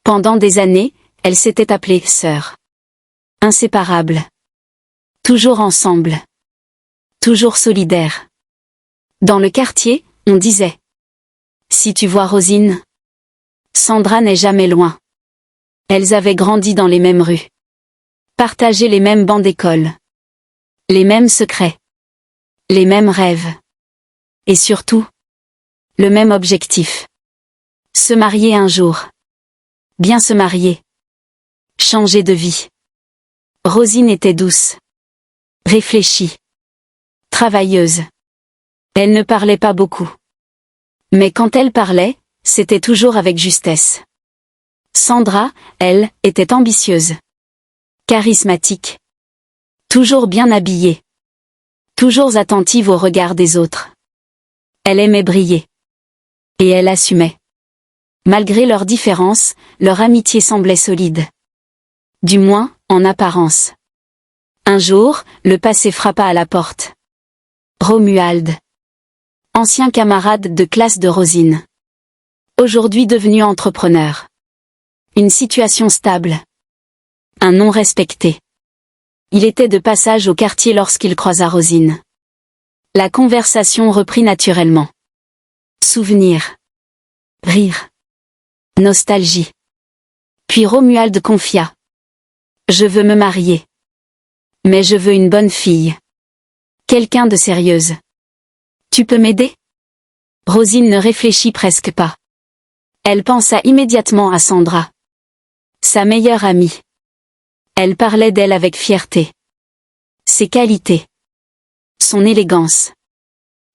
Pendant des années, elles s'étaient appelées sœurs. Inséparables. Toujours ensemble. Toujours solidaires. Dans le quartier, on disait: si tu vois Rosine, Sandra n'est jamais loin. Elles avaient grandi dans les mêmes rues. Partagé les mêmes bancs d'école. Les mêmes secrets. Les mêmes rêves. Et surtout, le même objectif. Se marier un jour. Bien se marier. Changer de vie. Rosine était douce. Réfléchie. Travailleuse. Elle ne parlait pas beaucoup. Mais quand elle parlait, c'était toujours avec justesse. Sandra, elle, était ambitieuse. Charismatique. Toujours bien habillée. Toujours attentive au regard des autres. Elle aimait briller. Et elle assumait. Malgré leurs différences, leur amitié semblait solide. Du moins, en apparence. Un jour, le passé frappa à la porte. Romuald. Ancien camarade de classe de Rosine. Aujourd'hui devenu entrepreneur. Une situation stable. Un nom respecté. Il était de passage au quartier lorsqu'il croisa Rosine. La conversation reprit naturellement. Souvenirs. Rire. Nostalgie. Puis Romuald confia. Je veux me marier. Mais je veux une bonne fille. Quelqu'un de sérieuse. Tu peux m'aider? Rosine ne réfléchit presque pas. Elle pensa immédiatement à Sandra. Sa meilleure amie. Elle parlait d'elle avec fierté. Ses qualités. Son élégance.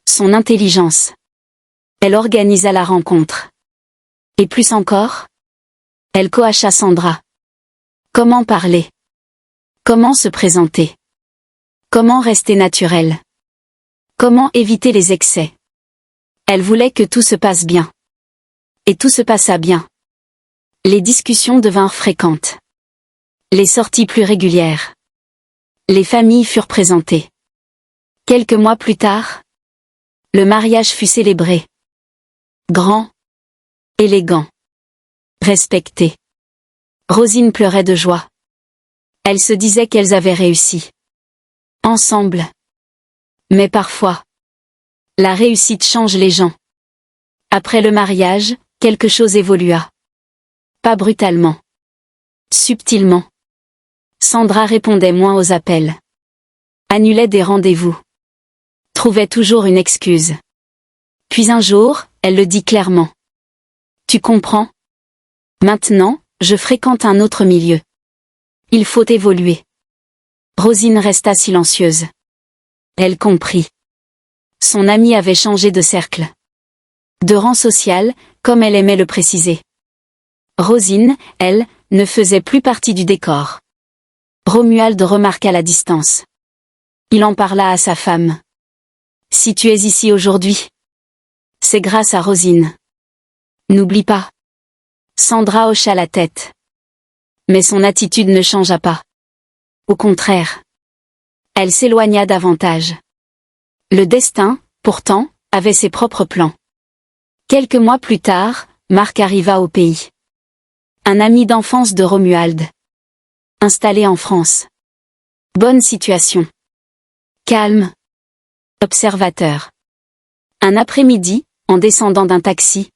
Son intelligence. Elle organisa la rencontre. Et plus encore? Elle coacha Sandra. Comment parler? Comment se présenter? Comment rester naturelle? Comment éviter les excès? Elle voulait que tout se passe bien. Et tout se passa bien. Les discussions devinrent fréquentes. Les sorties plus régulières. Les familles furent présentées. Quelques mois plus tard, le mariage fut célébré. Grand. Élégant. Respecté. Rosine pleurait de joie. Elle se disait qu'elles avaient réussi. Ensemble. Mais parfois, la réussite change les gens. Après le mariage, quelque chose évolua. Pas brutalement. Subtilement. Sandra répondait moins aux appels. Annulait des rendez-vous. Trouvait toujours une excuse. Puis un jour, elle le dit clairement. Tu comprends? Maintenant, je fréquente un autre milieu. Il faut évoluer. Rosine resta silencieuse. Elle comprit. Son amie avait changé de cercle. De rang social, comme elle aimait le préciser. Rosine, elle, ne faisait plus partie du décor. Romuald remarqua la distance. Il en parla à sa femme. Si tu es ici aujourd'hui, c'est grâce à Rosine. N'oublie pas. Sandra hocha la tête. Mais son attitude ne changea pas. Au contraire. Elle s'éloigna davantage. Le destin, pourtant, avait ses propres plans. Quelques mois plus tard, Marc arriva au pays. Un ami d'enfance de Romuald. Installé en France. Bonne situation. Calme. Observateur. Un après-midi, en descendant d'un taxi,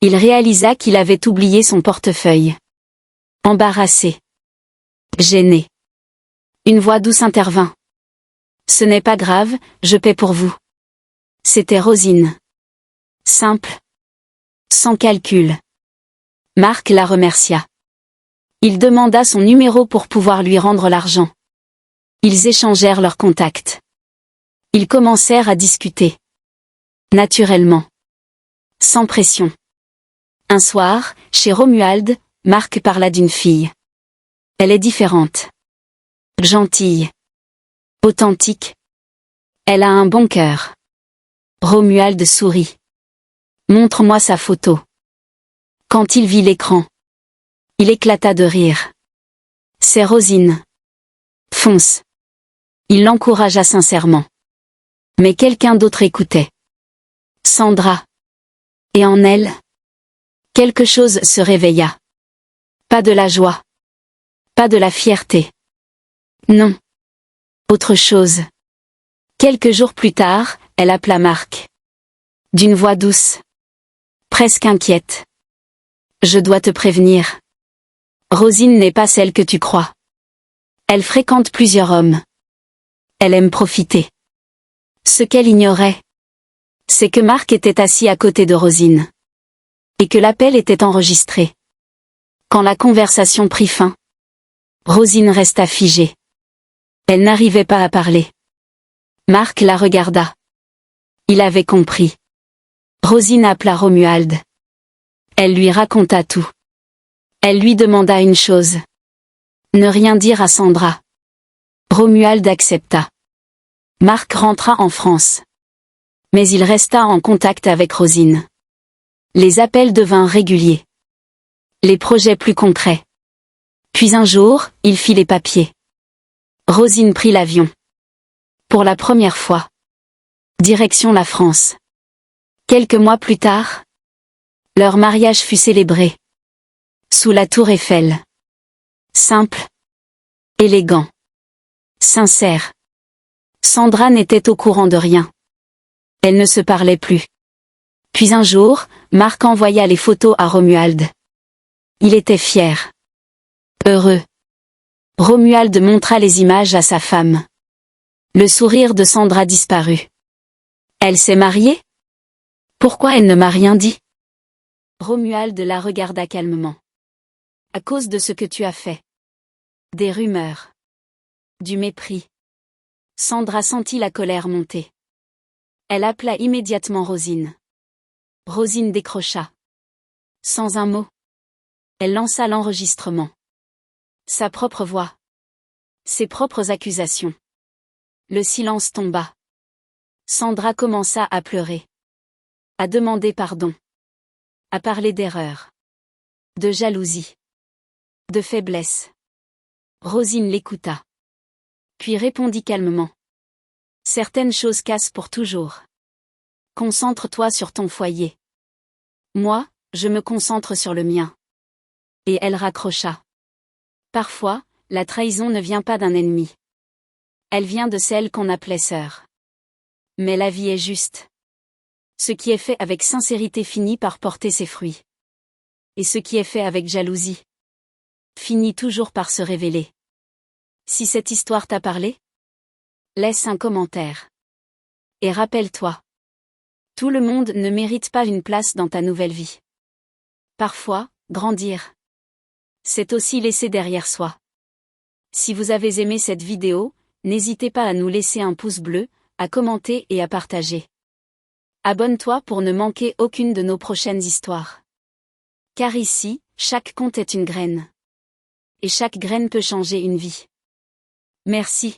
il réalisa qu'il avait oublié son portefeuille. Embarrassé. Gêné. Une voix douce intervint. Ce n'est pas grave, je paie pour vous. C'était Rosine. Simple. Sans calcul. Marc la remercia. Il demanda son numéro pour pouvoir lui rendre l'argent. Ils échangèrent leurs contacts. Ils commencèrent à discuter. Naturellement. Sans pression. Un soir, chez Romuald, Marc parla d'une fille. Elle est différente. Gentille. Authentique. Elle a un bon cœur. Romuald sourit. Montre-moi sa photo. Quand il vit l'écran, il éclata de rire. C'est Rosine. Fonce. Il l'encouragea sincèrement. Mais quelqu'un d'autre écoutait. Sandra. Et en elle, quelque chose se réveilla. Pas de la joie. Pas de la fierté. Non. Autre chose. Quelques jours plus tard, elle appela Marc. D'une voix douce. Presque inquiète. Je dois te prévenir. Rosine n'est pas celle que tu crois. Elle fréquente plusieurs hommes. Elle aime profiter. Ce qu'elle ignorait, c'est que Marc était assis à côté de Rosine. Et que l'appel était enregistré. Quand la conversation prit fin, Rosine resta figée. Elle n'arrivait pas à parler. Marc la regarda. Il avait compris. Rosine appela Romuald. Elle lui raconta tout. Elle lui demanda une chose. Ne rien dire à Sandra. Romuald accepta. Marc rentra en France. Mais il resta en contact avec Rosine. Les appels devinrent réguliers. Les projets plus concrets. Puis un jour, il fit les papiers. Rosine prit l'avion. Pour la première fois. Direction la France. Quelques mois plus tard, leur mariage fut célébré. Sous la tour Eiffel. Simple. Élégant. Sincère. Sandra n'était au courant de rien. Elle ne se parlait plus. Puis un jour, Marc envoya les photos à Romuald. Il était fier. Heureux. Romuald montra les images à sa femme. Le sourire de Sandra disparut. Elle s'est mariée? Pourquoi elle ne m'a rien dit? Romuald la regarda calmement. À cause de ce que tu as fait. Des rumeurs. Du mépris. Sandra sentit la colère monter. Elle appela immédiatement Rosine. Rosine décrocha. Sans un mot. Elle lança l'enregistrement. Sa propre voix. Ses propres accusations. Le silence tomba. Sandra commença à pleurer. À demander pardon. À parler d'erreur. De jalousie. De faiblesse. Rosine l'écouta. Puis répondit calmement. Certaines choses cassent pour toujours. Concentre-toi sur ton foyer. Moi, je me concentre sur le mien. Et elle raccrocha. Parfois, la trahison ne vient pas d'un ennemi. Elle vient de celle qu'on appelait sœur. Mais la vie est juste. Ce qui est fait avec sincérité finit par porter ses fruits. Et ce qui est fait avec jalousie finit toujours par se révéler. Si cette histoire t'a parlé, laisse un commentaire. Et rappelle-toi. Tout le monde ne mérite pas une place dans ta nouvelle vie. Parfois, grandir, c'est aussi laisser derrière soi. Si vous avez aimé cette vidéo, n'hésitez pas à nous laisser un pouce bleu, à commenter et à partager. Abonne-toi pour ne manquer aucune de nos prochaines histoires. Car ici, chaque conte est une graine. Et chaque graine peut changer une vie. Merci.